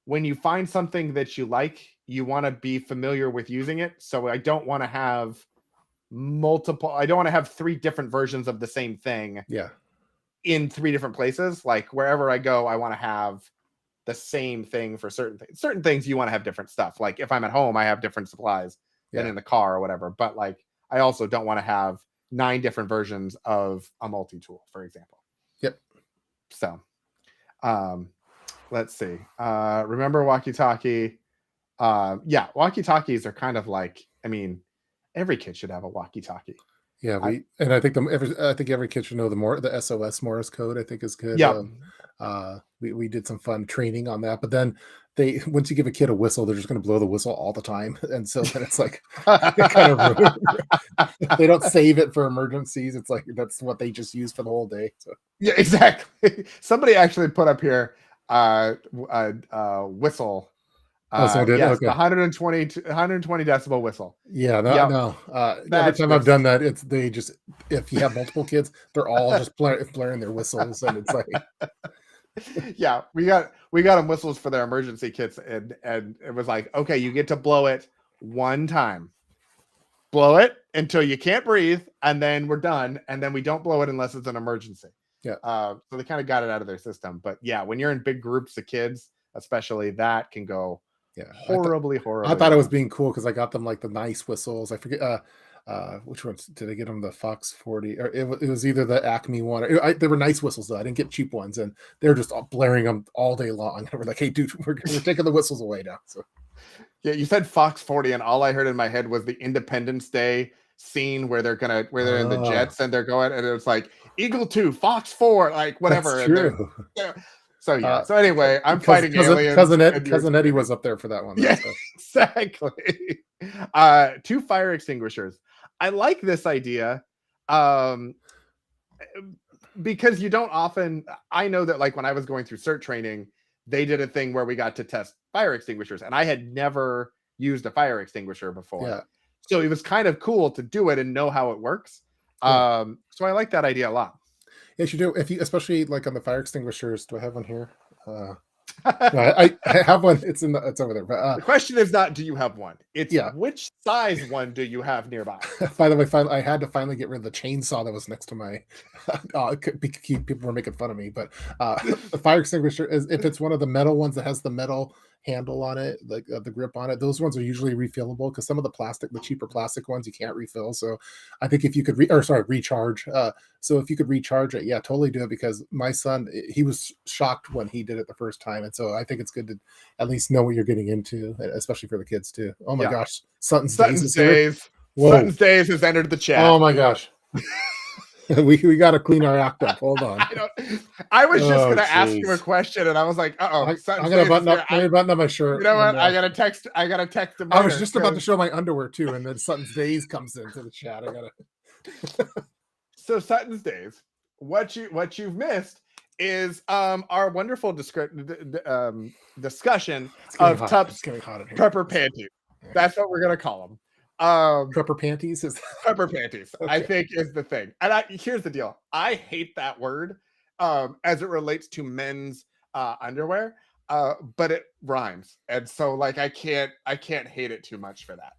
when you find something that you like, you want to be familiar with using it. So I don't want to have I don't want to have 3 different versions of the same thing in 3 different places. Like wherever I go, I want to have the same thing for certain things. You want to have different stuff. Like if I'm at home, I have different supplies than in the car or whatever. But like I also don't want to have 9 different versions of a multi-tool, for example. So let's see. Remember walkie talkie. Walkie talkies are kind of like, I mean, every kid should have a walkie-talkie. Yeah, I think every kid should know the SOS Morse code. I think is good. We did some fun training on that, but then once you give a kid a whistle, they're just going to blow the whistle all the time, and so then it's like kind of rude. They don't save it for emergencies. It's like that's what they just use for the whole day. So. Yeah, exactly. Somebody actually put up here whistle. Yes, okay. 120 decibel whistle. Yeah, no. Every time I've done that, if you have multiple kids, they're all just blaring their whistles, and it's like, we got them whistles for their emergency kits, and it was like, okay, you get to blow it one time, blow it until you can't breathe, and then we're done, and then we don't blow it unless it's an emergency. So they kind of got it out of their system, but when you're in big groups of kids, especially, that can go. Horribly. I thought it was being cool because I got them like the nice whistles. I forget which ones did I get them. The Fox 40, or it was either the Acme one. They were nice whistles though. I didn't get cheap ones, and they're just blaring them all day long. And we're like, hey, dude, we're taking the whistles away now. So you said Fox 40, and all I heard in my head was the Independence Day scene where they're in the jets and they're going, and it's like Eagle 2, Fox 4, like whatever. That's true. So so anyway, I'm fighting aliens. Cousin Eddie was up there for that one. Yeah, exactly. 2 fire extinguishers. I like this idea because you don't often. I know that like when I was going through CERT training, they did a thing where we got to test fire extinguishers, and I had never used a fire extinguisher before. So it was kind of cool to do it and know how it works. So I like that idea a lot. Yes, you do. Especially like on the fire extinguishers. Do I have one here? No, I have one. It's over there. But the question is not, do you have one? It's which size one do you have nearby? By the way, I had to finally get rid of the chainsaw that was next to my. People were making fun of me, but the fire extinguisher is if it's one of the metal ones that has the metal handle on it, like the grip on it. Those ones are usually refillable because some of the cheaper plastic ones you can't refill. So I think if you could recharge. So if you could recharge it, yeah, totally do it, because my son, he was shocked when he did it the first time. And so I think it's good to at least know what you're getting into, especially for the kids too. Oh my gosh. Suttons Days is here. Whoa. Suttons Days has entered the chat. Oh my gosh. we got to clean our act up. Hold on. I was just going to ask you a question, and I was like, I'm going to button up my shirt. You know what? I got to text him. I was just about to show my underwear too, and then Suttons Days comes into the chat. I got to. So Suttons Days, what you've missed is our wonderful discussion of Tup's prepper panties. That's what we're going to call them. Prepper Panties is Prepper Panties, okay. I think is the thing. And here's the deal. I hate that word as it relates to men's underwear, but it rhymes. And so like I can't hate it too much for that.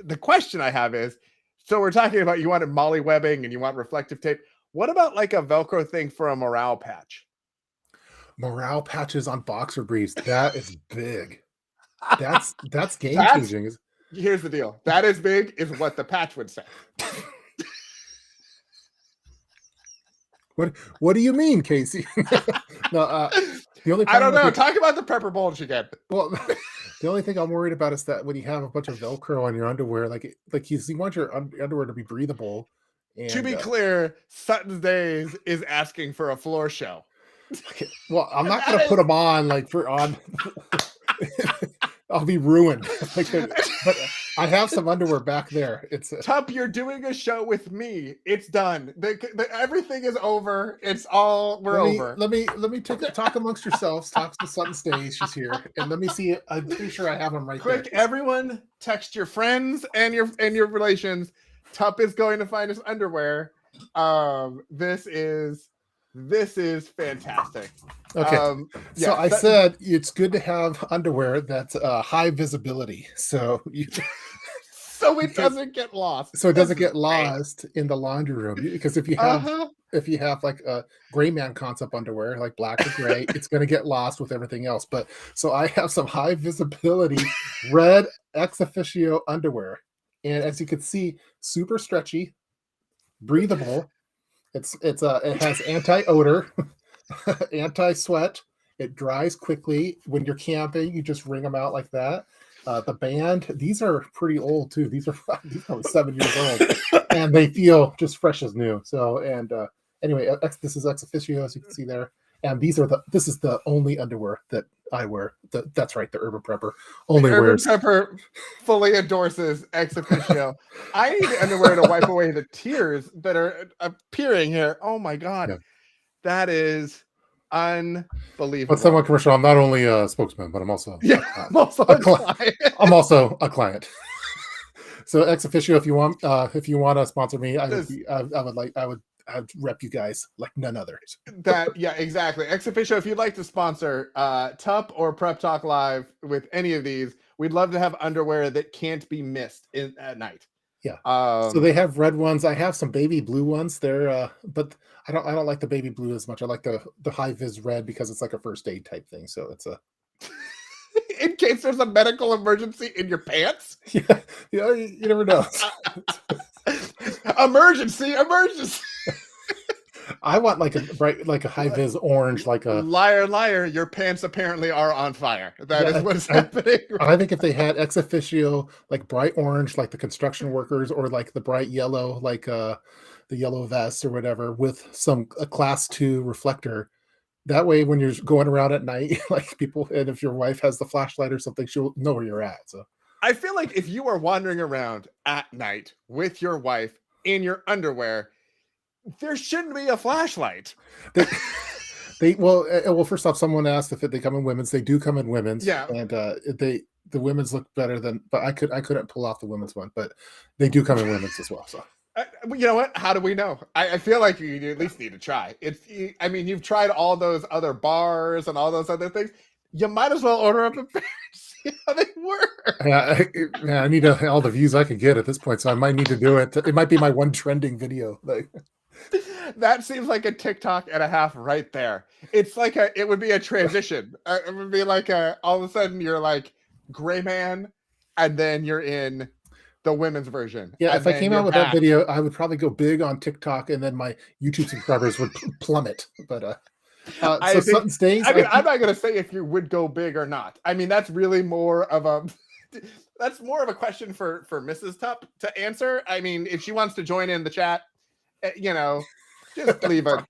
The question I have is, so we're talking about you wanted molly webbing and you want reflective tape. What about like a Velcro thing for a morale patch? Morale patches on boxer briefs. That is big. That's game changing. Here's the deal. That is big is what the patch would say. What do you mean, Casey? No, the only I don't know. Talk about the prepper bulge again. Well, the only thing I'm worried about is that when you have a bunch of Velcro on your underwear, like you want your underwear to be breathable. And, to be clear, Suttons Days is asking for a floor show. Okay. Well, I'm not going to put them on on. I'll be ruined. But I have some underwear back there. Tup, you're doing a show with me. It's done. Everything is over. It's all over. Let me talk amongst yourselves. Talk to Suttons Days. She's here, and let me see it. I'm pretty sure I have them right there. Quick, everyone, text your friends and your relations. Tup is going to find his underwear. This is fantastic. Okay. So I said it's good to have underwear that's high visibility. So it doesn't get lost. So it doesn't get lost in the laundry room. Because if you have like a gray man concept underwear, like black or gray, it's going to get lost with everything else. But so I have some high visibility red Exofficio underwear. And as you can see, super stretchy, breathable. It has anti-odor, anti-sweat. It dries quickly. When you're camping, you just wring them out like that. The band, these are pretty old too. These are probably 7 years old, and they feel just fresh as new. So, and anyway, this is Exofficio, as you can see there. And this is the only underwear that I wear. That's right, the Urban Prepper only wears. Urban Prepper fully endorses Exofficio. I need underwear to wipe away the tears that are appearing here. Oh my god, That is unbelievable. But someone commercial. I'm not only a spokesman, but I'm also I'm also a client. I'm also a client. So Exofficio, if you want to sponsor me, I'd rep you guys like none others. Exactly. Exofficio, if you'd like to sponsor Tup or Prep Talk Live with any of these, we'd love to have underwear that can't be missed at night. Yeah. So they have red ones. I have some baby blue ones. They're but I don't like the baby blue as much. I like the high vis red because it's like a first aid type thing. So it's a in case there's a medical emergency in your pants. Yeah, you never know. Emergency. I want like a high vis orange, like a liar. Your pants apparently are on fire. That is what's happening. I think if they had Exofficio, like bright orange, like the construction workers, or like the bright yellow, like the yellow vest or whatever, with a class 2 reflector. That way, when you're going around at night, like people, and if your wife has the flashlight or something, she'll know where you're at. So I feel like if you are wandering around at night with your wife in your underwear, there shouldn't be a flashlight. Well, first off, someone asked if they come in women's. They do come in women's. Yeah. And the women's look better but I couldn't pull off the women's one, but they do come in women's as well. So you know what? How do we know? I feel like you at least need to try. You've tried all those other bars and all those other things. You might as well order up a pair. See how they work. I need all the views I can get at this point, so I might need to do it. It might be my one trending video. That seems like a TikTok and a half right there. It's like it would be a transition. It would be like all of a sudden you're like gray man, and then you're in the women's version. Yeah, and if I then came you're out with back. that video, I would probably go big on TikTok, and then my YouTube subscribers would plummet. But I so think, Suttons Days. I mean, I'm not going to say if you would go big or not. I mean, that's really more of a that's more of a question for Mrs. Tupp to answer. I mean, if she wants to join in the chat, you know, just leave it.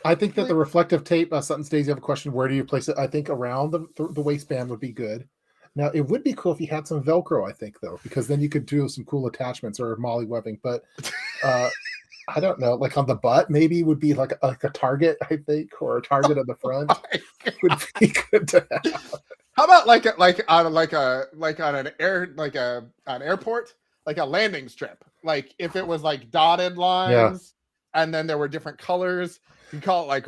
I think that the reflective tape, Suttons Days, you have a question, where do you place it? I think around the waistband would be good. Now, it would be cool if you had some Velcro, I think, though, because then you could do some cool attachments or Molly webbing. But I don't know, like on the butt, maybe would be like a target, I think, or a target on the front would be good to have. How about on an airport, like a landing strip, like if it was like dotted lines, and then there were different colors. You call it like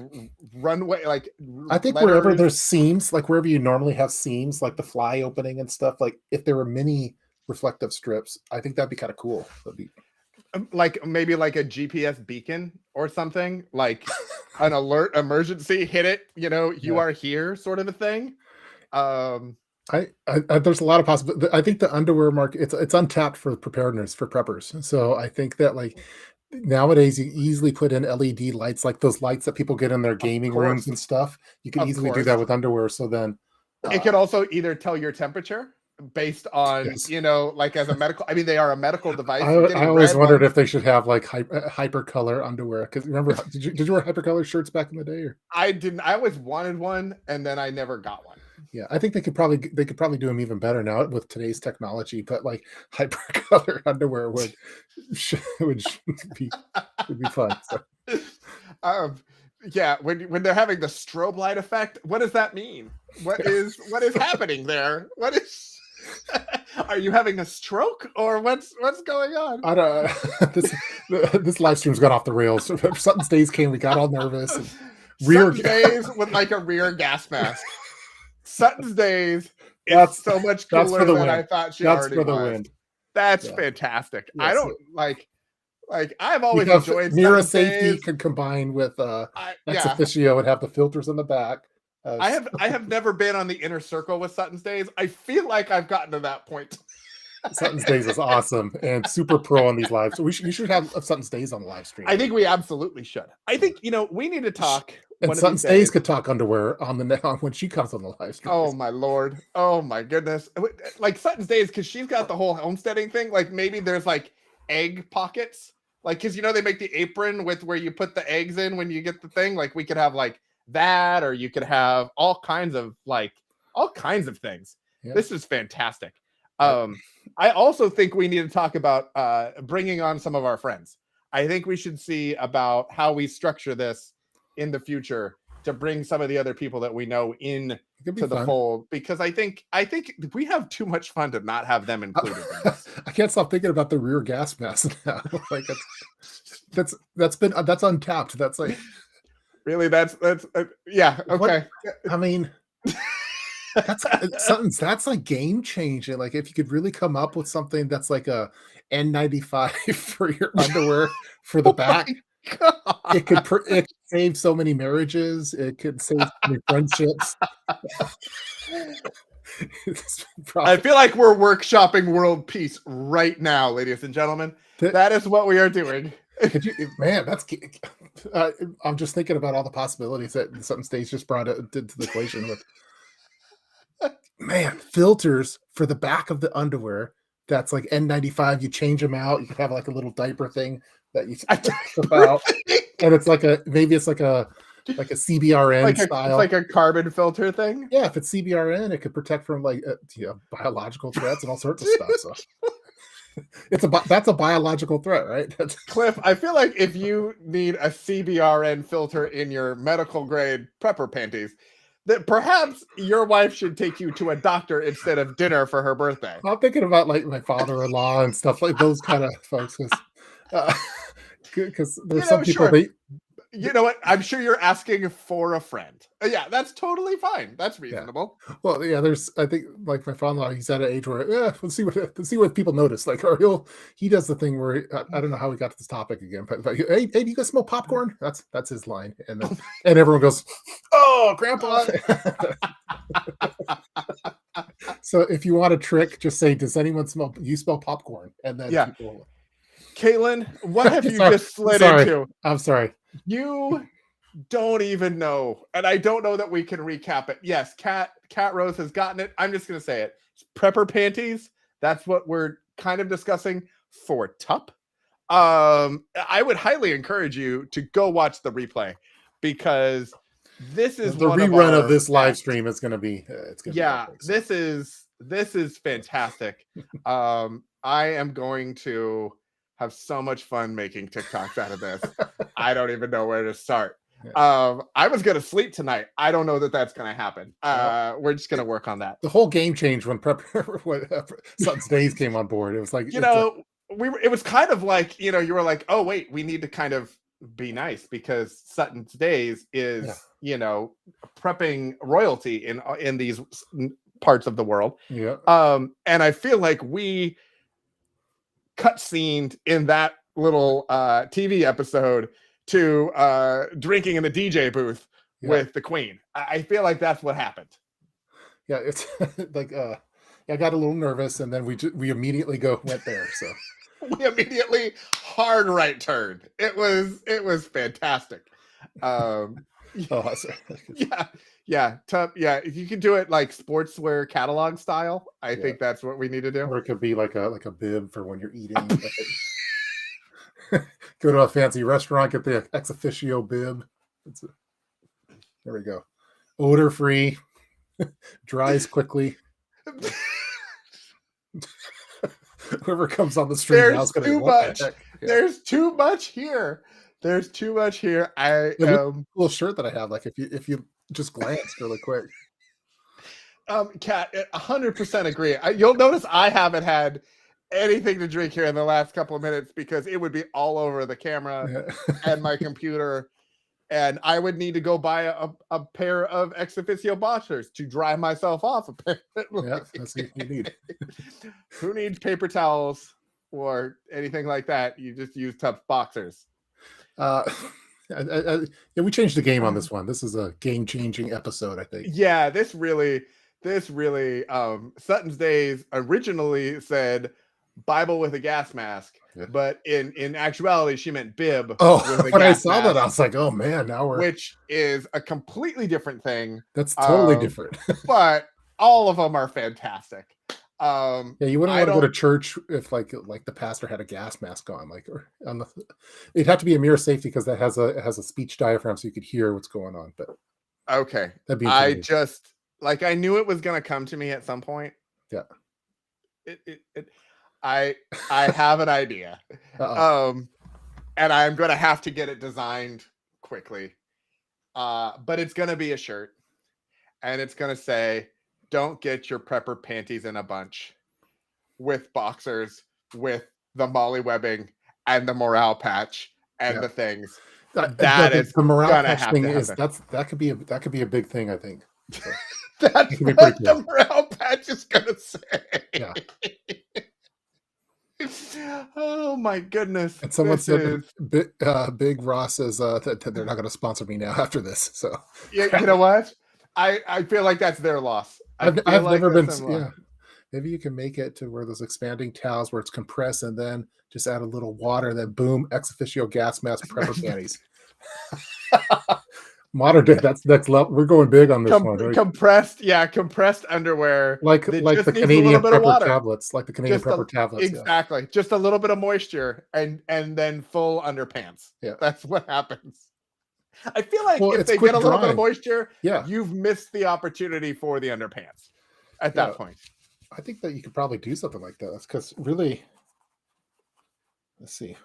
runway, like I think letters. Wherever there's seams, like wherever you normally have seams, like the fly opening and stuff, like if there were mini reflective strips, I think that'd be kind of cool. That'd be like maybe like a GPS beacon or something, like an alert emergency, hit it, you are here sort of a thing. I there's a lot of possibilities. I think the underwear market, it's untapped for preparedness for preppers. So I think that like nowadays you easily put in LED lights, like those lights that people get in their gaming rooms and stuff. You can easily do that with underwear. So then it could also either tell your temperature based on, like as a medical, I mean, they are a medical device. I always wondered if they should have like hypercolor underwear. Because remember, did you wear hypercolor shirts back in the day? Or? I didn't. I always wanted one, and then I never got one. Yeah, I think they could probably do them even better now with today's technology. But like hypercolor underwear would be fun. So. Yeah, when they're having the strobe light effect, what does that mean? What is happening there? What is? Are you having a stroke or what's going on? I don't. This live stream's gone off the rails. Suttons Days came, we got all nervous. And Suttons Days with like a rear gas mask. Suttons Days is so much cooler than I thought she already was. That's fantastic. Yes, I don't like I've always enjoyed Mira safety could combine with Exofficio and have the filters in the back. I have never been on the inner circle with Suttons Days. I feel like I've gotten to that point. Suttons Days is awesome and super pro on these lives. So you should have Suttons Days on the live stream. I think we absolutely should. I think we need to talk. And Suttons Days could talk underwear on when she comes on the live stream. Oh my lord! Oh my goodness! Like Suttons Days, because she's got the whole homesteading thing. Like maybe there's like egg pockets, like because they make the apron with where you put the eggs in when you get the thing. Like we could have like that, or you could have all kinds of things. Yeah. This is fantastic. I also think we need to talk about bringing on some of our friends. I think we should see about how we structure this in the future to bring some of the other people that we know in to the fold, because I think we have too much fun to not have them included in this. I can't stop thinking about the rear gas mask now. Like that's untapped. That's like really that's yeah, okay. I mean that's like game changing. Like if you could really come up with something that's like a N95 for your underwear for the back. It could save so many marriages. It could save so many friendships. I feel like we're workshopping world peace right now, ladies and gentlemen. That is what we are doing. I'm just thinking about all the possibilities that Suttons Days just brought into the equation with. Man, filters for the back of the underwear. That's like N95. You change them out. You could have like a little diaper thing that you flip out, and it's like maybe it's like a CBRN style. It's like a carbon filter thing. Yeah, if it's CBRN, it could protect from like biological threats and all sorts of stuff. So that's a biological threat, right? Cliff, I feel like if you need a CBRN filter in your medical grade prepper panties, that perhaps your wife should take you to a doctor instead of dinner for her birthday. I'm thinking about like my father-in-law and stuff like those kind of folks. Because there's some people You know what? I'm sure you're asking for a friend. Yeah, that's totally fine. That's reasonable. Well, yeah, I think like my father-in-law, he's at an age where let's see what people notice. Like, or he does the thing where I don't know how we got to this topic again, but hey, do you guys smell popcorn? That's his line, and then and everyone goes, "Oh, Grandpa." So if you want a trick, just say, "Does anyone smell? You smell popcorn?" And then Yeah. people. Caitlin, what have you Sorry, just slid sorry. into? I'm sorry. You don't even know, and I don't know that we can recap it. Yes, Cat Rose has gotten it. I'm just gonna say it. It's prepper panties. That's what we're kind of discussing for Tup. I would highly encourage you to go watch the replay because this is The rerun of this live stream is going to be. It's going to be epic, so. This is fantastic. I am going to have so much fun making TikToks out of this. I don't even know where to start. I was going to sleep tonight. I don't know that that's going to happen. We're just going to work on that. The whole game changed when Suttons Days came on board. It was like, it was kind of like, you were like, oh, wait, we need to kind of be nice because Suttons Days is, prepping royalty in these parts of the world. Yeah. And I feel like we cutscened in that little TV episode to drinking in the DJ booth with the Queen. I feel like that's what happened. Yeah, it's like I got a little nervous, and then we immediately went there. So we immediately hard right turn. It was fantastic. Yeah. If you can do it like sportswear catalog style, I think that's what we need to do. Or it could be like a bib for when you're eating. Go to a fancy restaurant, get the Exofficio Bib. There we go. Odor free, dries quickly. Whoever comes on the stream now is going to be what the heck? Yeah. There's too much here. There's too much here. Little shirt that I have. Like if you just glance really quick. Kat, 100% agree. You'll notice I haven't had anything to drink here in the last couple of minutes because it would be all over the camera and my computer, and I would need to go buy a pair of Exofficio boxers to dry myself off. Apparently. Yeah, that's what you need. Who needs paper towels or anything like that? You just use tough boxers. We changed the game on this one. This is a game-changing episode, I think. Yeah, this really Suttons Days originally said Bible with a gas mask, but in actuality she meant bib. When I saw that, I was like, oh man, which is a completely different thing. That's totally different. But all of them are fantastic. You wouldn't want to go to church if like the pastor had a gas mask on, it'd have to be a mirror safety because that has a speech diaphragm so you could hear what's going on. But okay, that'd be I knew it was going to come to me at some point. Yeah. I have an idea. And I'm going to have to get it designed quickly. But it's going to be a shirt and it's going to say, don't get your prepper panties in a bunch, with boxers, with the molly webbing and the morale patch and the things. That is the morale patch thing that could be a big thing, I think. So. That's what the morale patch is gonna say. Yeah. Oh my goodness! And someone said, "Big Ross says that they're not going to sponsor me now after this." So yeah, you know what? I feel like that's their loss. I've never been. Yeah, maybe you can make it to where those expanding towels where it's compressed, and then just add a little water, and then boom, Exofficio gas mask prepper panties. Modern day, that's next level. We're going big on this one. Right? Compressed underwear, like the Canadian prepper tablets, Exactly, yeah. Just a little bit of moisture, and then full underpants. Yeah, that's what happens. I feel like if they get a little bit of moisture, you've missed the opportunity for the underpants at that point. I think that you could probably do something like that because really, let's see.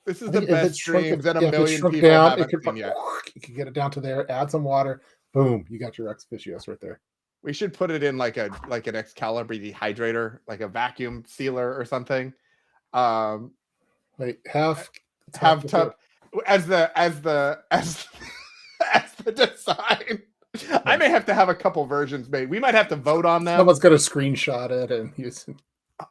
This is the best streams that a million people haven't seen yet. You can get it down to there, add some water, boom, you got your Exofficios right there. We should put it in like an Excalibur dehydrator, like a vacuum sealer or something. Wait, have as the as the design. I may have to have a couple versions made. We might have to vote on them. Someone's going to screenshot it and use it.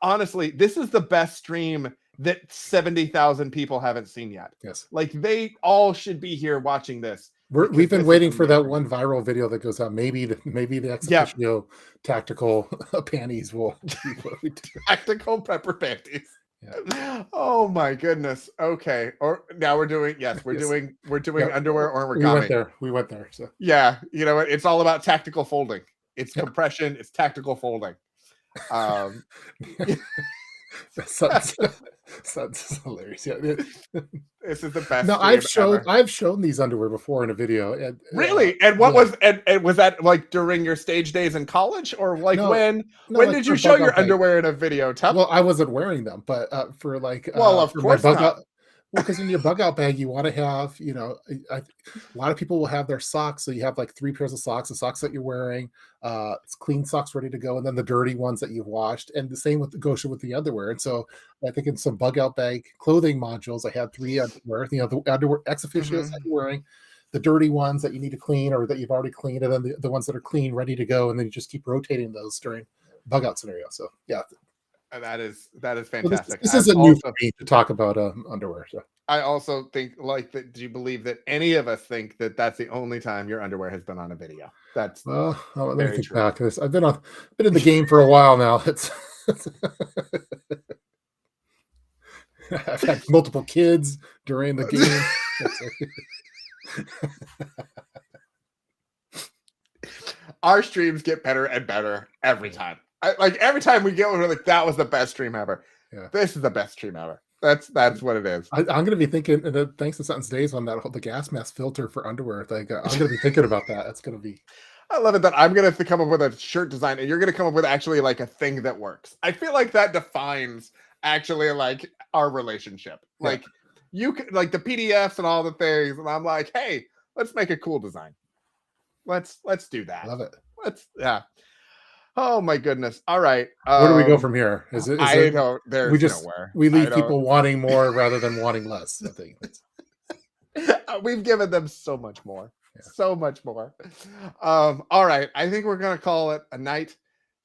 Honestly, this is the best stream that 70,000 people haven't seen yet. Yes. Like they all should be here watching this. We've been waiting for that one viral video that goes out. Maybe the Exofficio tactical panties will be what we do. Tactical pepper panties. Yeah. Oh my goodness. Okay. Or now we're doing underwear or origami. We went there. So yeah, you know what? It's all about tactical folding. It's compression. It's tactical folding. That's hilarious. Yeah. This is the best. No, I've shown these underwear before in a video. And, really? And what was that like during your stage days in college, or like when did you show your underwear in a video? Well, I wasn't wearing them, but for like of course not. Well, because in your bug out bag, you want to have, a lot of people will have their socks. So you have like 3 pairs of socks, the socks that you're wearing, it's clean socks ready to go, and then the dirty ones that you've washed. And the same with the underwear. And so I think in some bug out bag clothing modules, I had 3 underwear, the underwear Exofficios that you're wearing, the dirty ones that you need to clean or that you've already cleaned, and then the ones that are clean, ready to go. And then you just keep rotating those during bug out scenario. So yeah. That is fantastic. Well, this is a new thing to talk about underwear. So. I also think that. Do you believe that any of us think that that's the only time your underwear has been on a video? That's let me think back. I've been in the game for a while now. I've had multiple kids during the game. Our streams get better and better every time. Every time we get one, we're like, that was the best stream ever. Yeah. This is the best stream ever. That's what it is. I'm going to be thinking, thanks to Suttons Days on the gas mask filter for underwear. I'm going to be thinking about that. That's going to be. I love it that I'm going to come up with a shirt design, and you're going to come up with actually like a thing that works. I feel like that defines actually like our relationship. Yeah. Like you could like the PDFs and all the things, and I'm like, hey, let's make a cool design. Let's do that. Love it. Yeah. Oh my goodness! All right, where do we go from here? There's nowhere. We leave people wanting more rather than wanting less. I think we've given them so much more, so much more. All right, I think we're gonna call it a night.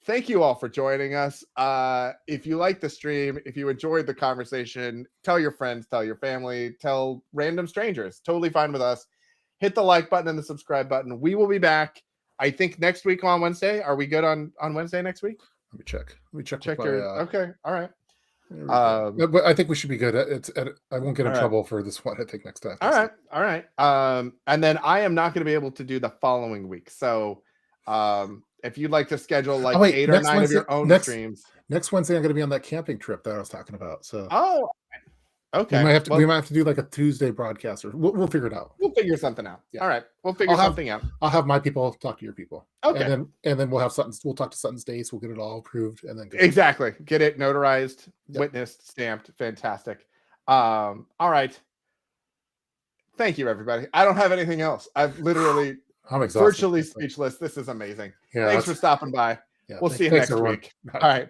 Thank you all for joining us. If you like the stream, if you enjoyed the conversation, tell your friends, tell your family, tell random strangers. Totally fine with us. Hit the like button and the subscribe button. We will be back. I think next week on Wednesday. Are we good on Wednesday next week? Let me check. Okay. All right. But I think we should be good. I won't get in trouble for this one. I think next time. All right. And then I am not going to be able to do the following week. So, if you'd like to schedule like 8 or 9 of your own streams, next Wednesday I'm going to be on that camping trip that I was talking about. So. Okay. We might have to do like a Tuesday broadcast, or we'll figure it out. We'll figure something out. Yeah. All right. We'll figure something out. I'll have my people talk to your people. Okay. And then we'll have we'll talk to Suttons Days. We'll get it all approved and then exactly get it notarized, witnessed, stamped. Fantastic. All right. Thank you, everybody. I don't have anything else. I'm exhausted. Virtually speechless. This is amazing. Yeah, thanks for stopping by. Yeah, we'll see you next week. All right.